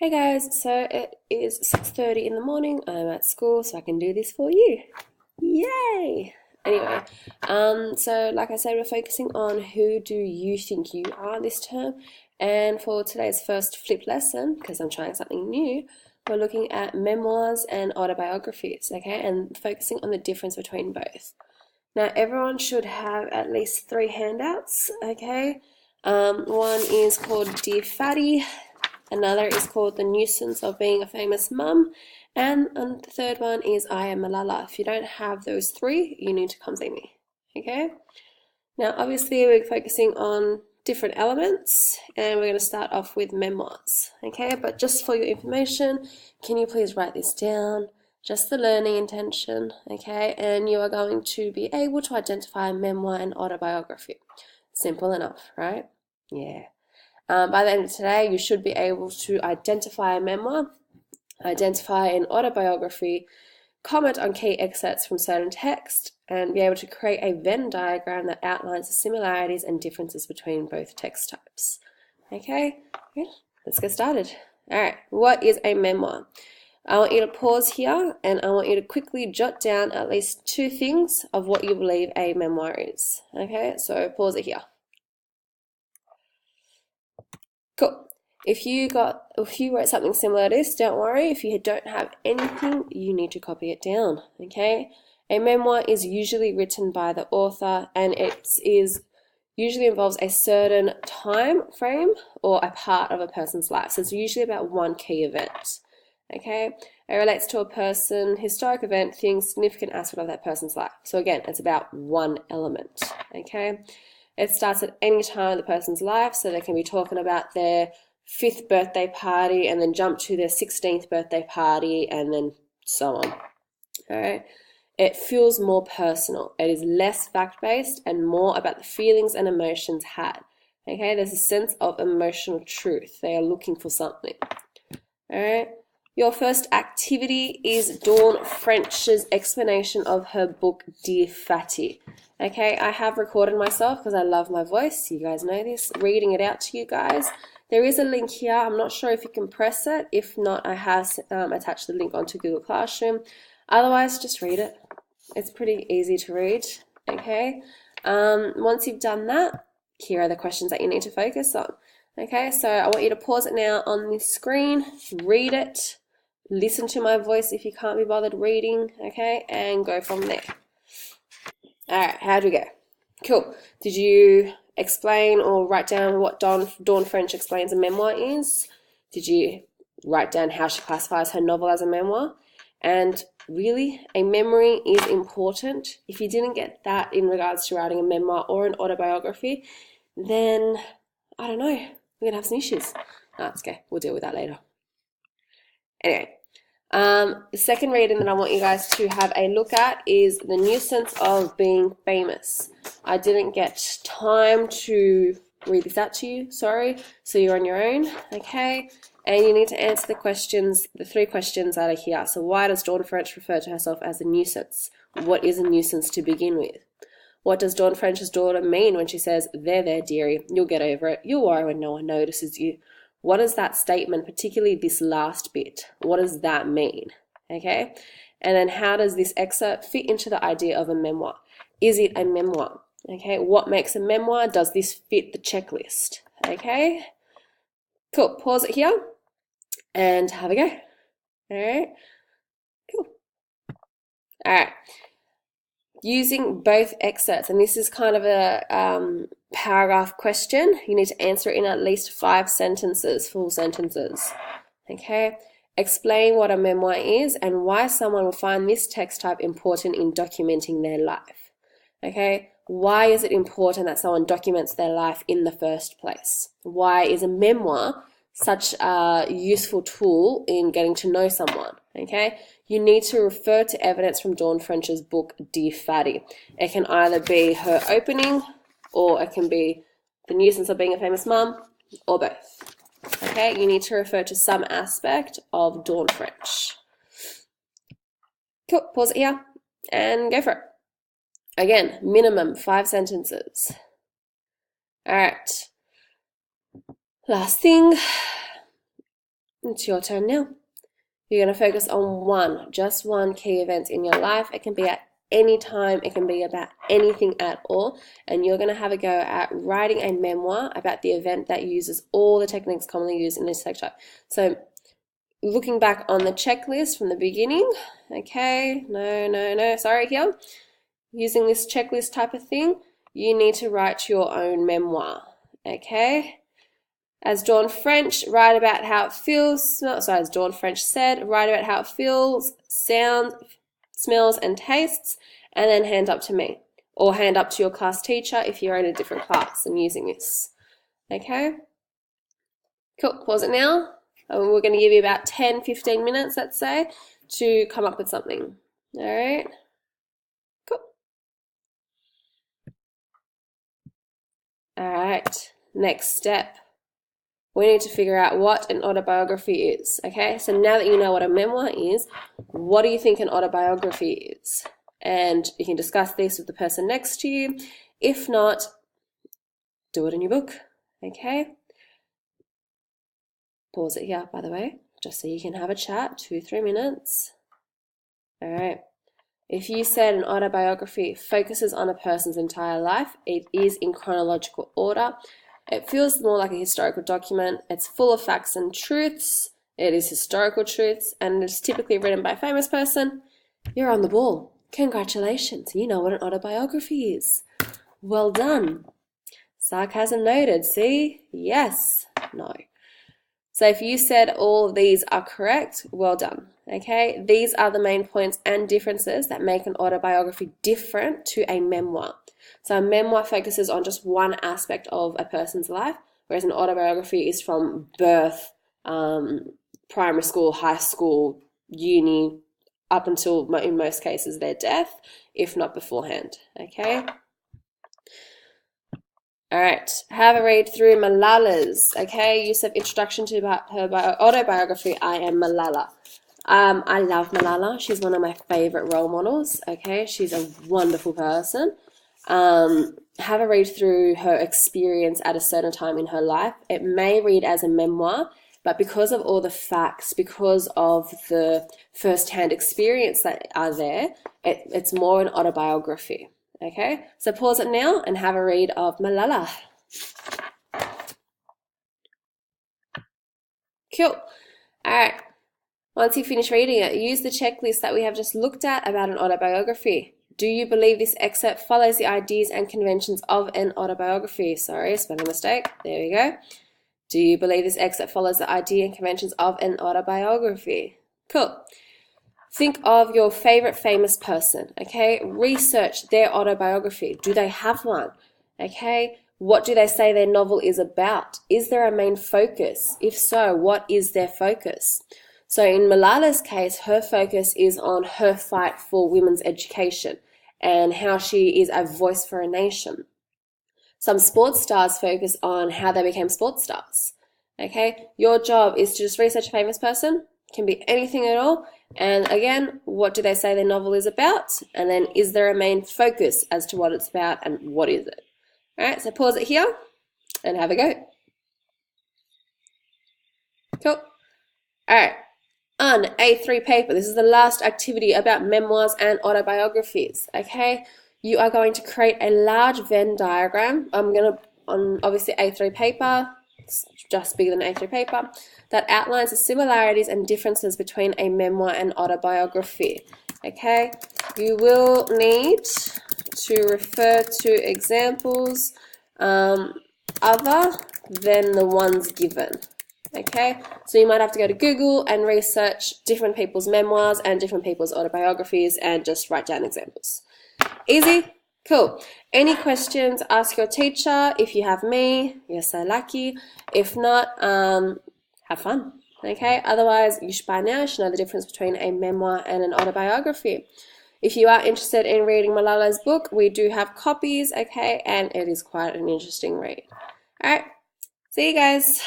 Hey guys, so it is 6:30 in the morning. I'm at school, so I can do this for you. Yay! Anyway, so like I said, we're focusing on who do you think you are this term. And for today's first flip lesson, because I'm trying something new, we're looking at memoirs and autobiographies, okay, and focusing on the difference between both. Now, everyone should have at least three handouts, okay? One is called Dear Fatty. Another is called The Nuisance of Being a Famous Mum. And the third one is I Am Malala. If you don't have those three, you need to come see me. Okay? Now, obviously, we're focusing on different elements, and we're going to start off with memoirs. Okay? But just for your information, can you please write this down? Just the learning intention. Okay? And you are going to be able to identify a memoir and autobiography. Simple enough, right? Yeah. By the end of today, you should be able to identify a memoir, identify an autobiography, comment on key excerpts from certain text, and be able to create a Venn diagram that outlines the similarities and differences between both text types. Okay, good. Let's get started. All right, what is a memoir? I want you to pause here and I want you to quickly jot down at least two things of what you believe a memoir is. Okay, so pause it here. Cool. If you wrote something similar to this, don't worry. If you don't have anything, you need to copy it down. Okay. A memoir is usually written by the author, and it usually involves a certain time frame or a part of a person's life. So it's usually about one key event. Okay. It relates to a person, historic event, thing, significant aspect of that person's life. So again, it's about one element. Okay. It starts at any time in the person's life, so they can be talking about their 5th birthday party and then jump to their 16th birthday party and then so on. All right. It feels more personal. It is less fact-based and more about the feelings and emotions had. Okay, there's a sense of emotional truth. They are looking for something. All right. Your first activity is Dawn French's explanation of her book, Dear Fatty. Okay, I have recorded myself because I love my voice. You guys know this. Reading it out to you guys. There is a link here. I'm not sure if you can press it. If not, I have attached the link onto Google Classroom. Otherwise, just read it. It's pretty easy to read. Okay. Once you've done that, here are the questions that you need to focus on. Okay, so I want you to pause it now on the screen, read it, listen to my voice if you can't be bothered reading, okay, and go from there. All right, how'd we go? Cool. Did you explain or write down what Dawn French explains a memoir is? Did you write down how she classifies her novel as a memoir? And really, a memory is important. If you didn't get that in regards to writing a memoir or an autobiography, then I don't know. We're going to have some issues. That's okay. We'll deal with that later. Anyway, the second reading that I want you guys to have a look at is The Nuisance of Being Famous. I didn't get time to read this out to you, sorry, so you're on your own, okay? And you need to answer the questions, the three questions that are here. So why does Dawn French refer to herself as a nuisance? What is a nuisance to begin with? What does Dawn French's daughter mean when she says, there, dearie, you'll get over it, you'll worry when no one notices you? What is that statement, particularly this last bit? What does that mean? Okay? And then how does this excerpt fit into the idea of a memoir? Is it a memoir? Okay, what makes a memoir? Does this fit the checklist? Okay? Cool, pause it here and have a go. All right? Cool. All right. Using both excerpts, and this is kind of a paragraph question. You need to answer it in at least 5 sentences, full sentences. Okay? Explain what a memoir is and why someone will find this text type important in documenting their life. Okay? Why is it important that someone documents their life in the first place? Why is a memoir such a useful tool in getting to know someone? Okay? You need to refer to evidence from Dawn French's book, Dear Fatty. It can either be her opening, or it can be The Nuisance of Being a Famous Mum, or both. Okay, you need to refer to some aspect of Dawn French. Cool, pause it here and go for it. Again, minimum 5 sentences. All right. Last thing, It's your turn now. You're going to focus on just one key event in your life. It can be at any time, it can be about anything at all, and you're going to have a go at writing a memoir about the event that uses all the techniques commonly used in this sector. So looking back on the checklist from the beginning, okay, sorry here, using this checklist type of thing, you need to write your own memoir, okay? As Dawn French, write about how it feels, as Dawn French said, write about how it feels, sounds, smells and tastes, and then hand up to me, or hand up to your class teacher if you're in a different class and using this, okay? Cool, pause it now. We're going to give you about 10-15 minutes, let's say, to come up with something, all right? Cool. All right, next step. We need to figure out what an autobiography is, okay? So now that you know what a memoir is, what do you think an autobiography is? And you can discuss this with the person next to you. If not, do it in your book, okay? Pause it here, by the way, just so you can have a chat, 2-3 minutes. All right. If you said an autobiography focuses on a person's entire life, it is in chronological order. It feels more like a historical document. It's full of facts and truths. It is historical truths, and it's typically written by a famous person. You're on the ball. Congratulations. You know what an autobiography is. Well done. Sarcasm noted. See? Yes. No. So if you said all of these are correct, well done. Okay? These are the main points and differences that make an autobiography different to a memoir. So a memoir focuses on just one aspect of a person's life, whereas an autobiography is from birth, primary school, high school, uni, up until, in most cases, their death, if not beforehand, okay? All right, have a read through Malala's, okay? Use of introduction to her autobiography, I Am Malala. I love Malala. She's one of my favorite role models, okay? She's a wonderful person. Have a read through her experience at a certain time in her life. It may read as a memoir, but because of all the facts, because of the first-hand experience that are there, it's more an autobiography, okay? So pause it now and have a read of Malala. Cool. All right. Once you finish reading it, use the checklist that we have just looked at about an autobiography. Do you believe this excerpt follows the ideas and conventions of an autobiography? Sorry, spelling mistake. There we go. Do you believe this excerpt follows the idea and conventions of an autobiography? Cool. Think of your favorite famous person, okay? Research their autobiography. Do they have one? Okay? What do they say their novel is about? Is there a main focus? If so, what is their focus? So in Malala's case, her focus is on her fight for women's education and how she is a voice for a nation. Some sports stars focus on how they became sports stars. Okay, your job is to just research a famous person, can be anything at all, and again, what do they say their novel is about? And then is there a main focus as to what it's about and what is it? All right, so pause it here and have a go. Cool. All right. On A3 paper, this is the last activity about memoirs and autobiographies, okay? You are going to create a large Venn diagram. I'm going to, on obviously A3 paper, it's just bigger than A3 paper, that outlines the similarities and differences between a memoir and autobiography, okay? You will need to refer to examples other than the ones given. Okay, so you might have to go to Google and research different people's memoirs and different people's autobiographies and just write down examples. Easy? Cool. Any questions, ask your teacher. If you have me, you're so lucky. If not, have fun. Okay, otherwise, by now you should know the difference between a memoir and an autobiography. If you are interested in reading Malala's book, we do have copies, okay, and it is quite an interesting read. All right, see you guys.